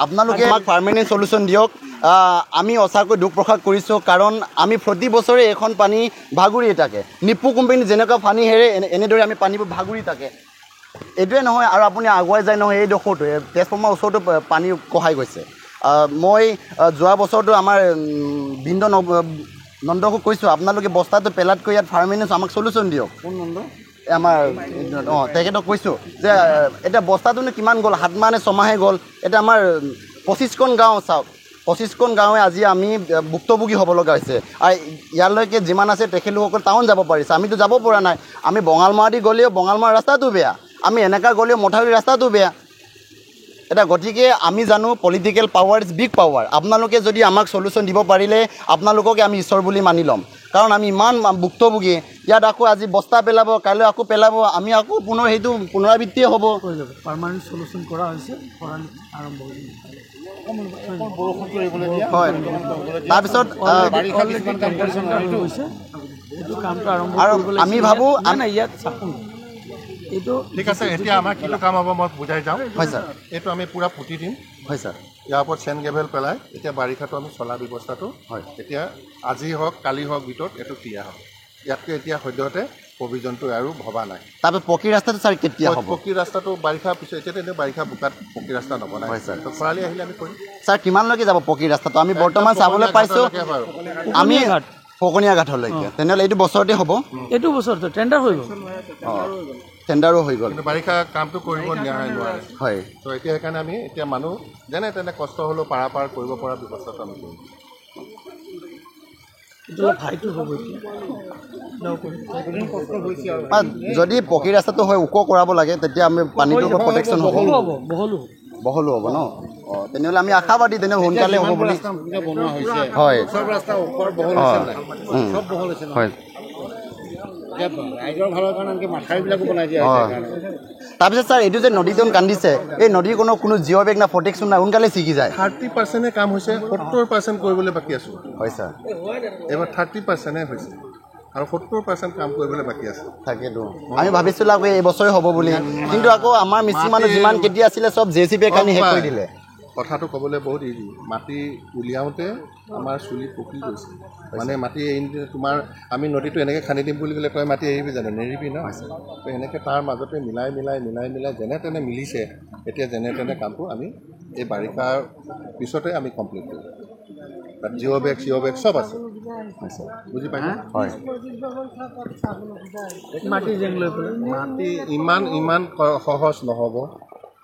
আপোনালোকে আমাক permanent solution দিয়ক আমি অসাকৈ দুখ প্ৰকাশ কৰিছোঁ কাৰণ আমি প্ৰতি বছৰে এখন পানী ভাগুৰি থাকে নিপ্পু কোম্পানী যেনেকুৱা পানী হেৰে এনেদৰে আমি পানীবোৰ ভাগুৰি থাকে এইটোৱে নহয় আৰু আপুনি আগুৱাই যায় নহয় এইডোখৰটো ট্ৰেন্সফৰ্মাৰ ওচৰতো পানী কহাই গৈছে মই যোৱা বছৰটো আমাৰ বিন্দ নন্দকো কৈছোঁ আপোনালোকে বস্তাটো পেলাতকৈ ইয়াত পাৰ্মানেণ্ট আমাক সলিউশ্যন দিয়ক কোন নন্দ আমাৰ তেখেতক কৈছোঁ যে এতিয়া বস্তাটোনো কিমান গ'ল 7 মাহ নে 6 মাহে গ'ল এতিয়া আমাৰ 25খন গাঁও চাওক 25খন গাঁৱে আজি আমি ভুক্তভোগী হ'ব লগা হৈছে আৰু ইয়ালৈকে যিমান আছে তেখেতলোকসকল টাউন যাব পাৰিছে আমিতো যাব পৰা নাই আমি বঙালমাৰি গ'লেও বঙালমাৰ ৰাস্তাটো বেয়া আমি এনেকুৱা গ'লেও মথাউৰি ৰাস্তাটো বেয়া এটা গতিকে আমি জানো political power is big power আপোনালোকে যদি আমাক সলিউশ্যন দিব পাৰিলে আপোনালোককে আমি ঈশ্বৰ বুলি মানি ল'ম কাৰণ আমি ইমান ভুক্তভোগী ইয়াত আকৌ আজি বস্তা পেলাব কাইলৈ আকৌ পেলাব আমি আকৌ পুনৰ সেইটো পুনৰাবৃত্তিয়ে হ'ব পাৰ্মানেণ্ট সলিউশ্যন কৰা হৈছে আৰম্ভ হয় তাৰপিছত আৰু আমি ভাবোঁ ইয়াত চাপোঁ এইটো ঠিক আছে এতিয়া আমাৰ কিটো কাম হ'ব মই বুজাই যাওঁ হয় ছাৰ এইটো আমি পূৰা পুতি দিম হয় ছাৰ ইয়াৰ ওপৰত চেন গ্ৰেভেল পেলাই এতিয়া বাৰিষাটো আমি চলা ব্যৱস্থাটো হয় এতিয়া আজি হওক কালি হওক ভিতৰত এইটো ক্লিয়াৰ হ'ব ইয়াতকৈ এতিয়া সদ্যহতে প্ৰভিজনটো আৰু ভবা নাই তাৰপিছত পকী ৰাস্তাটো ছাৰ কেতিয়া হ'ব পকী ৰাস্তাটো বাৰিষা পিছত এতিয়া তেনেকৈ বাৰিষা বোকাত পকী ৰাস্তা নবনাই হয় ছাৰ খৰালি আহিলে আমি কৰিম ছাৰ কিমানলৈকে যাব পকী ৰাস্তাটো আমি বৰ্তমান চাবলৈ পাইছোঁ আমি ফকনীয়া ঘাটলৈকে তেনেহ'লে এইটো বছৰতে হ'ব এইটো বছৰতে টেণ্ডাৰ হৈ গ'ল টেণ্ডাৰো হৈ গ'ল কিন্তু বাৰিষা কামটো কৰিব নোৱাৰে হয় তো এতিয়া সেইকাৰণে আমি এতিয়া মানুহ যেনে তেনে কষ্ট হ'লেও পাৰ কৰিব পৰা ব্যৱস্থাটো আমি কৰিম যদি পকী ৰাস্তাটো হয় ওখ কৰাব লাগে তেতিয়া আমি পানীটোৰ পৰা প্ৰটেকশ্যন হ'ব বহলো হ'ব ন তেনেহ'লে আমি আশাবাদী তেনেহ'লে সোনকালে হ'ব বুলি হয় হয় তাৰপিছত ছাৰ এইটো যে নদীখন কান্দিছে এই নদীৰ কোনো জিঅ' বেগ না প্ৰটেকশ্যন নাই সোনকালে ছিগি যায় 30% কাম হৈছে 70% কৰিবলৈ বাকী আছোঁ হয় ছাৰ এইবাৰ 30% হৈছে আৰু 70% কাম কৰিবলৈ বাকী আছে তাকেতো আমি ভাবিছিলোঁ আকৌ এই বছৰে হ'ব বুলি কিন্তু আকৌ আমাৰ মিচিং মানুহ যিমান কেতিয়া আছিলে চব JCB কাৰণে শেষ কৰি দিলে কথাটো ক'বলৈ বহুত ইজি মাটি উলিয়াওঁতে আমাৰ চুলি পকি গৈছে মানে মাটি তোমাৰ আমি নদীটো এনেকৈ খান্দি দিম বুলি ক'লে তই মাটি এৰিবি জানো নেৰিবি ন তো এনেকৈ তাৰ মাজতে মিলাই যেনে তেনে মিলিছে এতিয়া যেনে তেনে কামটো আমি এই বাৰিষাৰ পিছতে আমি কমপ্লিট কৰিম তাত জিঅ' বেগ চব আছে বুজি পাইছে হয় মাটি জেং লৈ পেলাই মাটি ইমান সহজ নহ'ব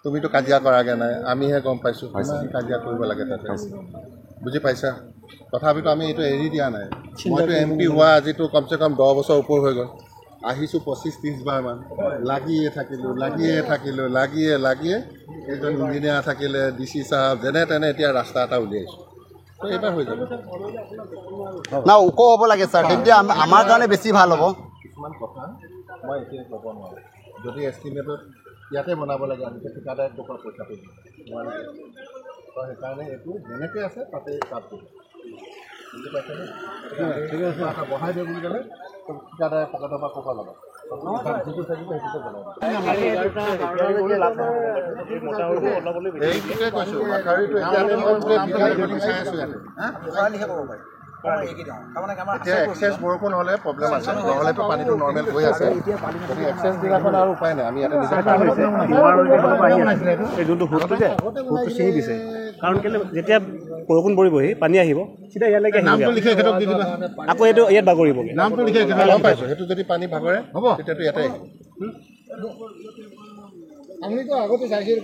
তুমিতো কাজিয়া কৰাগৈ নাই আমিহে গম পাইছোঁ কাজিয়া কৰিব লাগে তাতে বুজি পাইছা তথাপিতো আমি এইটো এৰি দিয়া নাই মইতো MP হোৱা আজিতো কমচে কম 10 বছৰ ওপৰ হৈ গ'ল আহিছোঁ 25-30 বাৰমান লাগিয়ে এজন ইঞ্জিনিয়াৰ থাকিলে DC চাহাব যেনে তেনে এতিয়া ৰাস্তা এটা উলিয়াইছোঁ তো এইবাৰ হৈ যাব না ওখ হ'ব লাগে ছাৰ তেতিয়া আমাৰ কাৰণে বেছি ভাল হ'ব কিছুমান কথা মই এতিয়া ক'ব নোৱাৰোঁ যদি এষ্টিমেটত ইয়াতে বনাব লাগে আমি ঠিকাদাৰ টকা পইচাটো দিম তো সেইকাৰণে এইটো যেনেকৈ আছে তাতে কাম কৰিম বুজি পাইছেনে ঠিক আছে বঢ়াই দিয়ে বুলি ক'লে ঠিকাদাৰে পকেটৰ পৰা ক'ব লাগে যিটো থাকিব সেইটোকে বনাব এইটোকে কৈছোঁ মাথাউৰিটো এতিয়া চাই আছোঁ ইয়াতে এতিয়া এক্সেছ বৰষুণ হ'লে প্ৰব্লেম আছে নহ'লেতো পানীটো নৰ্মেল হৈ আছে যদি এক্সেছ দিনাখন আৰু উপায় নাই আমি ইয়াতে এই যোনটো সোঁতটো যে সোঁতটো ছিঙি দিছে কাৰণ কেলৈ যেতিয়া বৰষুণ পৰিবহি পানী আহিব চিধা ইয়ালৈকে নামটো লিখি এখেতক দি দিবা আকৌ এইটো ইয়াত বাগৰিব নামটো লিখি এখেতক গম পাইছোঁ সেইটো যদি পানী ভাগৰে হ'ব তেতিয়াতো ইয়াতে আহিব আমিতো আগতে চাইছিলোঁ